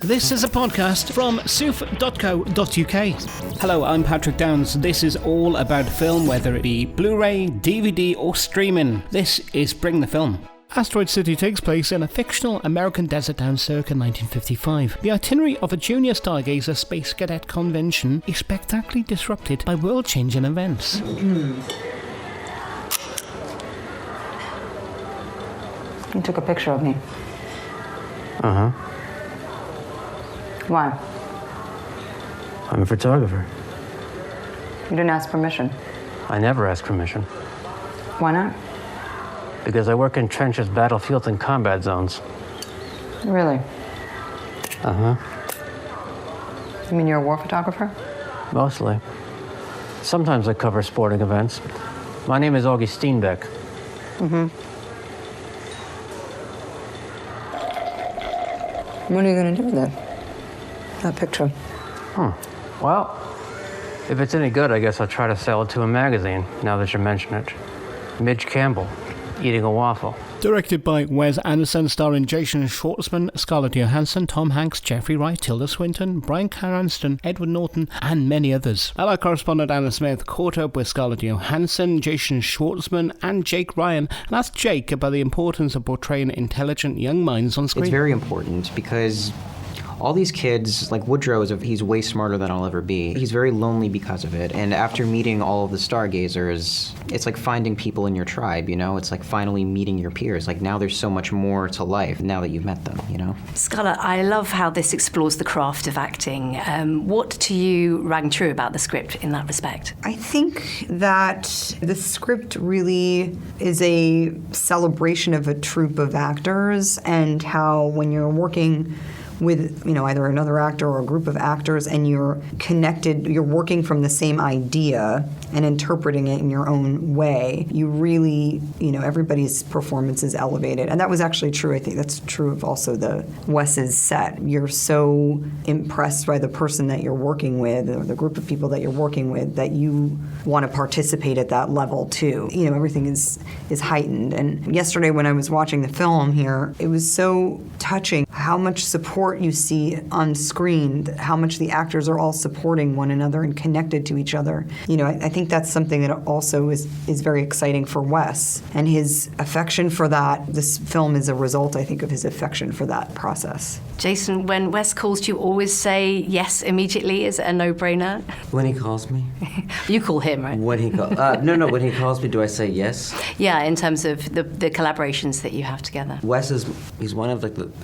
This is a podcast from soof.co.uk. Hello, I'm Patrick Downs. This is all about film, whether it be Blu-ray, DVD or streaming. This is Bring the Film. Asteroid City takes place in a fictional American desert town circa 1955. The itinerary of a junior stargazer space cadet convention is spectacularly disrupted by world-changing events. You took a picture of me. Uh-huh. Why? I'm a photographer. You didn't ask permission. I never ask permission. Why not? Because I work in trenches, battlefields, and combat zones. Really? Uh-huh. You mean you're a war photographer? Mostly. Sometimes I cover sporting events. My name is Augie Steenbeck. Mm-hmm. What are you going to do with it? That picture. Well, if it's any good, I guess I'll try to sell it to a magazine, now that you mention it. Midge Campbell, eating a waffle. Directed by Wes Anderson, starring Jason Schwartzman, Scarlett Johansson, Tom Hanks, Jeffrey Wright, Tilda Swinton, Bryan, Cranston, Edward Norton, and many others. Our correspondent Anna Smith caught up with Scarlett Johansson, Jason Schwartzman, and Jake Ryan, and asked Jake about the importance of portraying intelligent young minds on screen. It's very important because all these kids, like Woodrow, he's way smarter than I'll ever be. He's very lonely because of it. And after meeting all of the stargazers, it's like finding people in your tribe, you know? It's like finally meeting your peers. Like now there's so much more to life now that you've met them, you know? Scarlett, I love how this explores the craft of acting. What to you rang true about the script in that respect? I think that the script really is a celebration of a troupe of actors and how when you're working with, you know, either another actor or a group of actors and you're connected, you're working from the same idea and interpreting it in your own way, you really, you know, everybody's performance is elevated. And that was actually true. I think that's true of also the Wes's set. You're so impressed by the person that you're working with or the group of people that you're working with that you want to participate at that level too. You know, everything is heightened. And yesterday when I was watching the film here, it was so touching how much support you see on screen, how much the actors are all supporting one another and connected to each other. You know, I think that's something that also is very exciting for Wes. And his affection for that, this film is a result, I think, of his affection for that process. Jason, when Wes calls, do you always say yes immediately? Is it a no-brainer? When he calls me? You call him, right? When he calls when he calls me, do I say yes? Yeah, in terms of the collaborations that you have together. Wes he's one of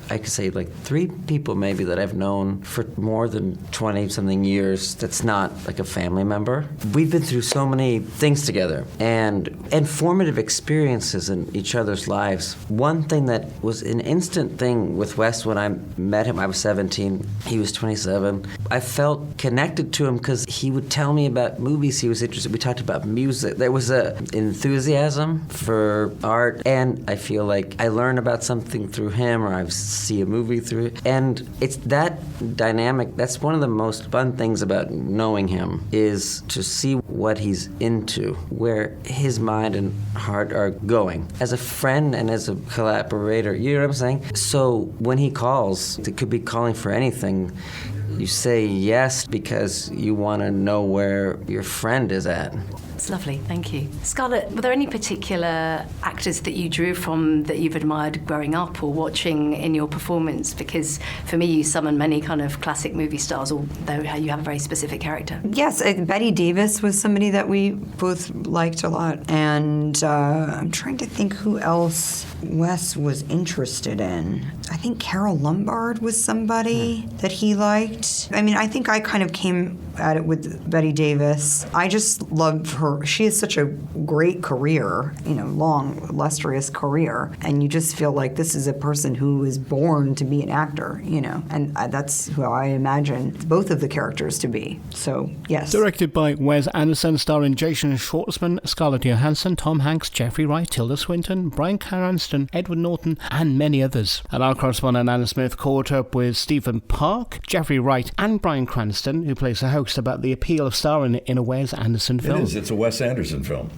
I could say three people maybe that I've known for more than 20-something years that's not like a family member. We've been through so many things together and formative experiences in each other's lives. One thing that was an instant thing with Wes when I met him, I was 17, he was 27. I felt connected to him because he would tell me about movies he was interested in. We talked about music. There was an enthusiasm for art, and I feel like I learn about something through him or I see a movie through it. And it's that dynamic, that's one of the most fun things about knowing him, is to see what he's into, where his mind and heart are going. As a friend and as a collaborator, you know what I'm saying? So when he calls, it could be calling for anything. You say yes because you want to know where your friend is at. It's lovely, thank you. Scarlett, were there any particular actors that you drew from that you've admired growing up or watching in your performance? Because for me, you summon many kind of classic movie stars, although you have a very specific character. Yes, Bette Davis was somebody that we both liked a lot. And I'm trying to think who else Wes was interested in. I think Carol Lombard was somebody that he liked. I mean, I think I kind of came at it with Bette Davis. I just love her. She has such a great career, you know, long, illustrious career. And you just feel like this is a person who is born to be an actor, you know. And that's who I imagine both of the characters to be. So, yes. Directed by Wes Anderson, starring Jason Schwartzman, Scarlett Johansson, Tom Hanks, Jeffrey Wright, Tilda Swinton, Bryan, Cranston, Edward Norton, and many others. And our correspondent Anna Smith caught up with Stephen Park, Jeffrey Wright, and Bryan Cranston, who plays the host, about the appeal of starring in a Wes Anderson film. It is. It's a Wes Anderson film.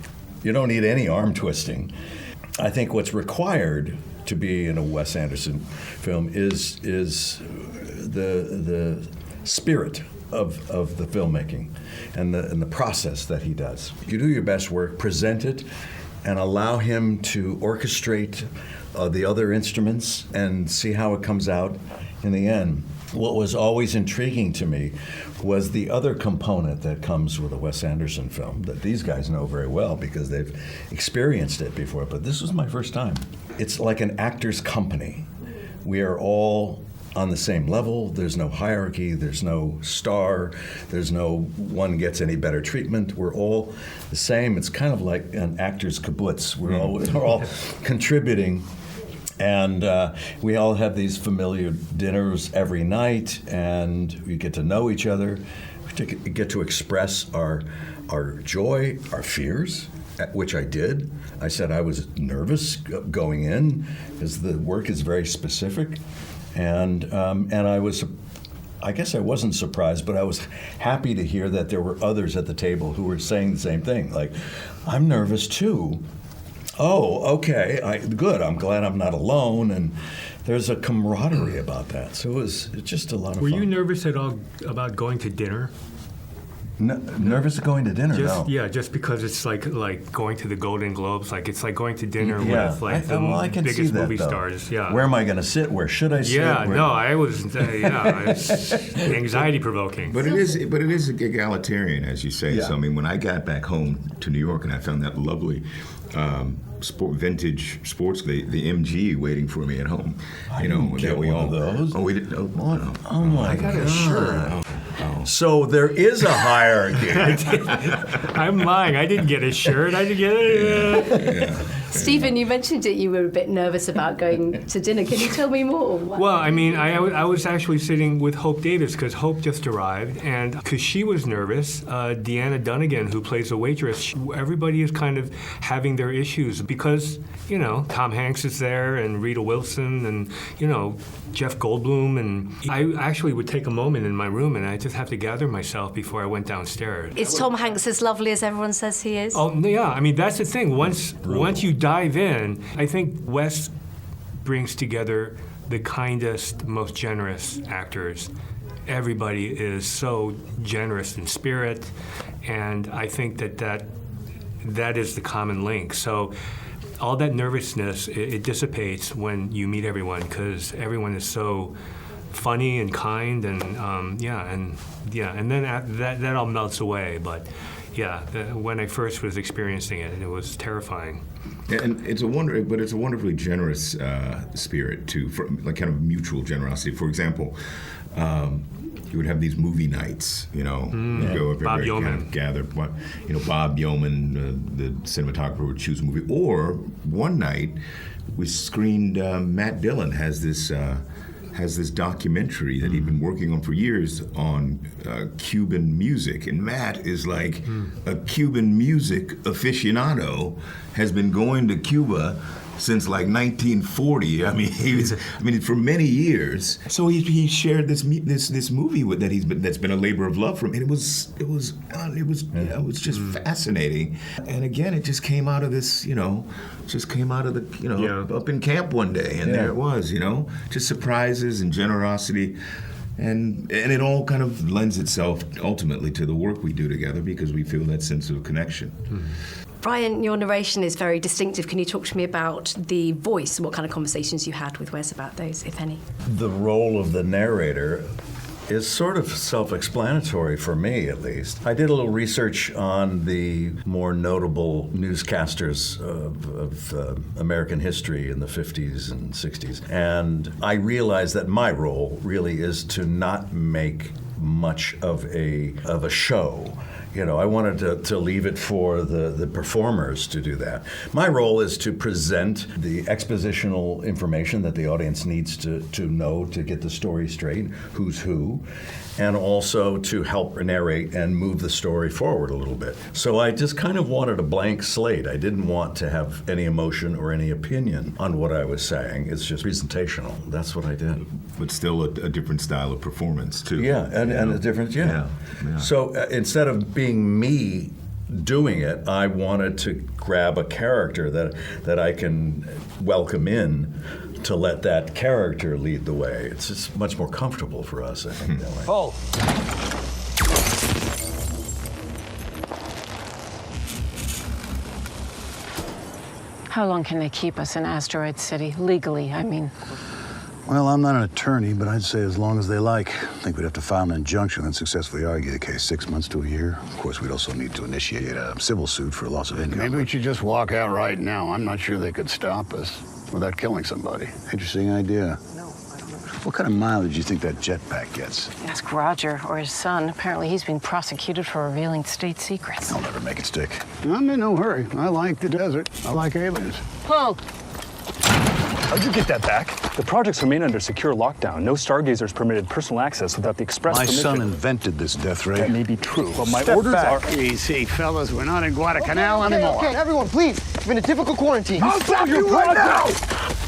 You don't need any arm twisting. I think what's required to be in a Wes Anderson film is the spirit of the filmmaking and the process that he does. You do your best work, present it, and allow him to orchestrate the other instruments and see how it comes out in the end. What was always intriguing to me was the other component that comes with a Wes Anderson film that these guys know very well because they've experienced it before, but this was my first time. It's like an actor's company. We are all on the same level. There's no hierarchy, there's no star, there's no one gets any better treatment. We're all the same. It's kind of like an actor's kibbutz. We're all contributing. And we all have these familiar dinners every night, and we get to know each other. We get to express our joy, our fears, which I did. I said I was nervous going in because the work is very specific, and I guess I wasn't surprised, but I was happy to hear that there were others at the table who were saying the same thing. Like, I'm nervous too. Oh, okay, good. I'm glad I'm not alone, and there's a camaraderie about that. So it was just a lot of fun. Were you nervous at all about going to dinner? Nervous going to dinner? No. Yeah, just because it's like going to the Golden Globes. Like it's like going to dinner with I can biggest see that, movie though. stars. Yeah. Where am I going to sit? Where should I sit? Yeah, no, I was. It's anxiety provoking. But it is egalitarian, as you say. Yeah. So I mean, when I got back home to New York and I found that lovely vintage sports, the MG waiting for me at home. I didn't get one of those. Oh, we didn't. Oh my I got God. a shirt. So there is a hierarchy. I'm lying. I didn't get a shirt. I didn't get it. Yeah. Stephen, you mentioned that you were a bit nervous about going to dinner. Can you tell me more? Well, I mean, I was actually sitting with Hope Davis because Hope just arrived, and because she was nervous, Deanna Dunnigan, who plays the waitress, everybody is kind of having their issues because, you know, Tom Hanks is there and Rita Wilson and, you know, Jeff Goldblum, and I actually would take a moment in my room and I just have to gather myself before I went downstairs. Is Tom Hanks as lovely as everyone says he is? Oh, yeah. I mean, that's the thing. Once you dive in, I think Wes brings together the kindest, most generous actors. Everybody is so generous in spirit, and I think that is the common link. So all that nervousness, it dissipates when you meet everyone because everyone is so funny and kind, and and then that all melts away. But yeah, when I first was experiencing it, it was terrifying. And it's a wonderfully generous spirit too, for like kind of mutual generosity. For example, you would have these movie nights, you know, go up Bob every Yeoman. kind of gather, you know, Bob Yeoman, the cinematographer, would choose a movie. Or one night we screened Matt Dillon has this documentary that he'd been working on for years on Cuban music. And Matt is like a Cuban music aficionado, has been going to Cuba since like 1940. I mean, for many years. So he shared this movie that's been a labor of love for him, and it was just fascinating. And again, it just came out of this, up in camp one day, and there it was, just surprises and generosity. And it all kind of lends itself ultimately to the work we do together because we feel that sense of connection. Bryan, your narration is very distinctive. Can you talk to me about the voice and what kind of conversations you had with Wes about those, if any? The role of the narrator is sort of self-explanatory for me, at least. I did a little research on the more notable newscasters of American history in the 50s and 60s, and I realized that my role really is to not make much of a show. I wanted to leave it for the performers to do that. My role is to present the expositional information that the audience needs to know to get the story straight, who's who, and also to help narrate and move the story forward a little bit. So I just kind of wanted a blank slate. I didn't want to have any emotion or any opinion on what I was saying. It's just presentational. That's what I did. But still a different style of performance, too. Yeah, and a different, yeah. So instead of being me doing it, I wanted to grab a character that I can welcome in to let that character lead the way. It's just much more comfortable for us, I think, that way. Oh. How long can they keep us in Asteroid City? Legally, I mean. Well, I'm not an attorney, but I'd say as long as they like. I think we'd have to file an injunction and successfully argue the case 6 months to a year. Of course, we'd also need to initiate a civil suit for loss of income. Maybe we should just walk out right now. I'm not sure they could stop us without killing somebody. Interesting idea. What kind of mileage do you think that jetpack gets? Ask Roger or his son. Apparently he's being prosecuted for revealing state secrets. I'll never make it stick. I'm in no hurry. I like the desert. I like aliens. Whoa! How'd you get that back? The projects remain under secure lockdown. No stargazers permitted personal access without the express My permission. son invented this death ray. That may be true, but my Step orders back. are... Easy, fellas. We're not in Guadalcanal anymore. Okay, everyone, please. We're in a difficult quarantine. I'll stop you right now!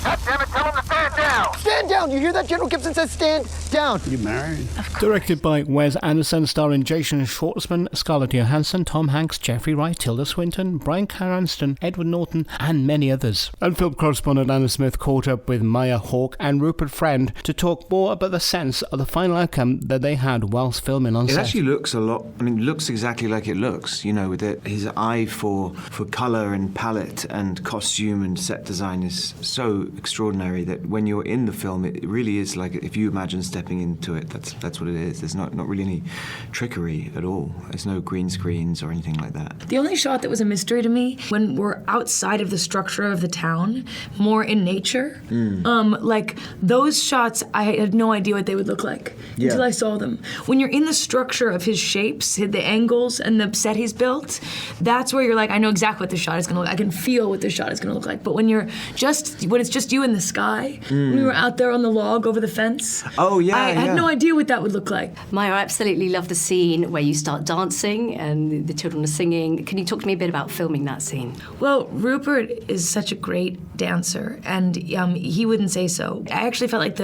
God damn it, tell him to stand down! Stand down! You hear that? General Gibson says stand down. You married? Directed by Wes Anderson, starring Jason Schwartzman, Scarlett Johansson, Tom Hanks, Jeffrey Wright, Tilda Swinton, Bryan Cranston, Edward Norton, and many others. And film correspondent Anna Smith caught up with Maya Hawke and Rupert Friend to talk more about the sense of the final outcome that they had whilst filming on set. It actually looks a lot, I mean, it looks exactly like it looks, you know, with his eye for colour and palette and costume and set design is so extraordinary that when you're in the film, it really is like, if you imagine stepping into it, that's what it is. There's not really any trickery at all. There's no green screens or anything like that. The only shot that was a mystery to me, when we're outside of the structure of the town, more in nature, like those shots, I had no idea what they would look like until I saw them. When you're in the structure of his shapes, the angles and the set he's built, that's where you're like, I know exactly what this shot is gonna look like. I can feel what this shot is gonna look like. But when it's just you in the sky, when we were out there on the log over the fence, I had no idea what that would look like. Maya, I absolutely love the scene where you start dancing and the children are singing. Can you talk to me a bit about filming that scene? Well, Rupert is such a great dancer, and he wouldn't say so. I actually felt like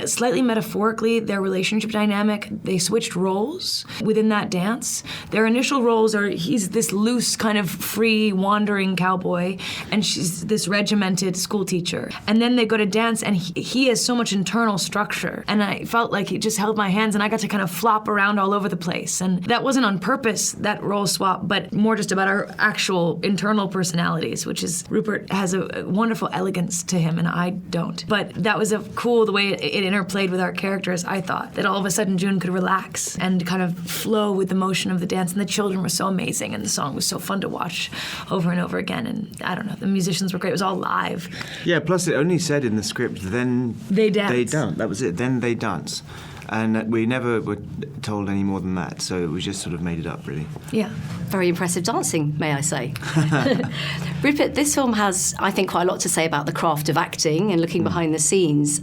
slightly metaphorically, their relationship dynamic, they switched roles within that dance. Their initial roles are, he's this loose, kind of free, wandering cowboy, and she's this regimented school teacher. And then they go to dance, and he has so much internal structure. And I felt like he just held my hands, and I got to kind of flop around all over the place. And that wasn't on purpose, that role swap, but more just about our actual internal personalities, which is Rupert has a wonderful elegance to him, and I don't. But that was cool the way it interplayed with our characters, I thought. That all of a sudden June could relax and kind of flow with the motion of the dance, and the children were so amazing, and the song was so fun to watch over and over again, and I don't know, the musicians were great. It was all live. Yeah, plus it only said in the script, then they dance. They dance. That was it. Then they dance. And we never were told any more than that, so we just sort of made it up, really. Yeah. Very impressive dancing, may I say. Rupert, this film has, I think, quite a lot to say about the craft of acting and looking behind the scenes.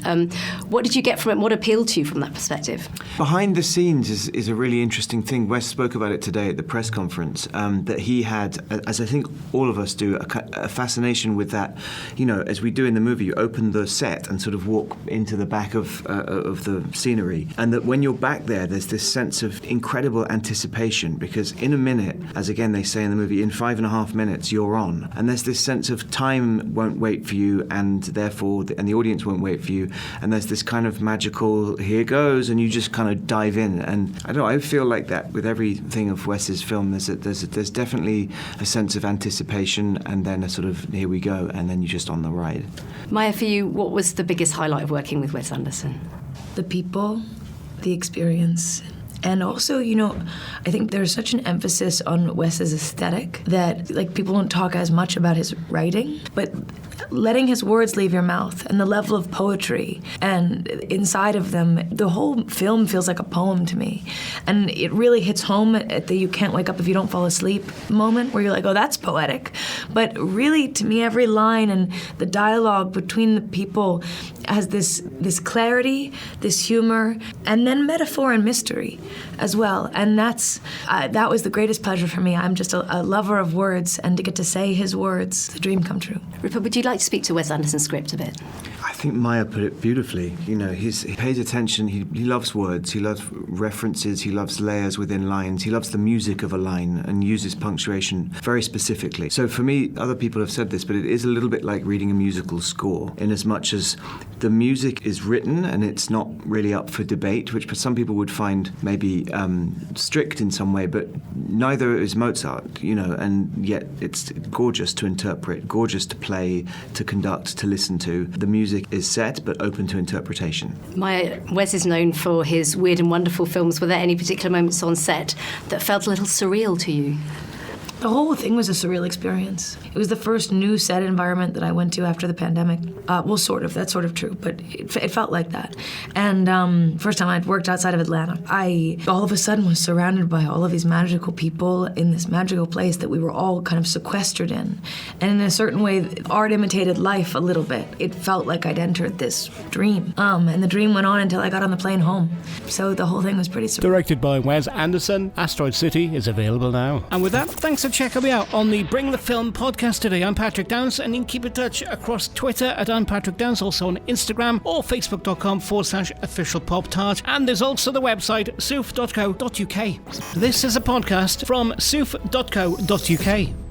What did you get from it? What appealed to you from that perspective? Behind the scenes is a really interesting thing. Wes spoke about it today at the press conference, that he had, as I think all of us do, a fascination with that. You know, as we do in the movie, you open the set and sort of walk into the back of the scenery. And that when you're back there, there's this sense of incredible anticipation, because in a minute, as again they say in the movie, in 5.5 minutes, you're on. And there's this sense of time won't wait for you, and therefore, and the audience won't wait for you. And there's this kind of magical, here goes, and you just kind of dive in. And I don't know, I feel like that with everything of Wes's film. There's definitely a sense of anticipation, and then a sort of, here we go, and then you're just on the ride. Maya, for you, what was the biggest highlight of working with Wes Anderson? The people, the experience. And also, you know, I think there's such an emphasis on Wes's aesthetic that, like, people don't talk as much about his writing, but letting his words leave your mouth and the level of poetry and inside of them, the whole film feels like a poem to me. And it really hits home at the you can't wake up if you don't fall asleep moment where you're like, oh, that's poetic. But really, to me, every line and the dialogue between the people has this clarity, this humor, and then metaphor and mystery as well. And that was the greatest pleasure for me. I'm just a lover of words, and to get to say his words, the dream come true. Rupert, would you like to speak to Wes Anderson's script a bit? I think Maya put it beautifully. You know, he pays attention. He loves words. He loves references. He loves layers within lines. He loves the music of a line and uses punctuation very specifically. So for me, other people have said this, but it is a little bit like reading a musical score, in as much as the music is written and it's not really up for debate, which some people would find maybe strict in some way, but neither is Mozart, you know, and yet it's gorgeous to interpret, gorgeous to play, to conduct, to listen to. The music is set but open to interpretation. Wes is known for his weird and wonderful films. Were there any particular moments on set that felt a little surreal to you? The whole thing was a surreal experience. It was the first new set environment that I went to after the pandemic. Well, sort of. That's sort of true, but it felt like that. And first time I'd worked outside of Atlanta, I all of a sudden was surrounded by all of these magical people in this magical place that we were all kind of sequestered in. And in a certain way, art imitated life a little bit. It felt like I'd entered this dream. And the dream went on until I got on the plane home. So the whole thing was pretty surreal. Directed by Wes Anderson, Asteroid City is available now. And with that, thanks for checking me out on the Bring the Film podcast today. I'm Patrick Downs, and you can keep in touch across Twitter at I'm Patrick Downs, also on Instagram or facebook.com/officialpoptart. And there's also the website soof.co.uk. This is a podcast from soof.co.uk.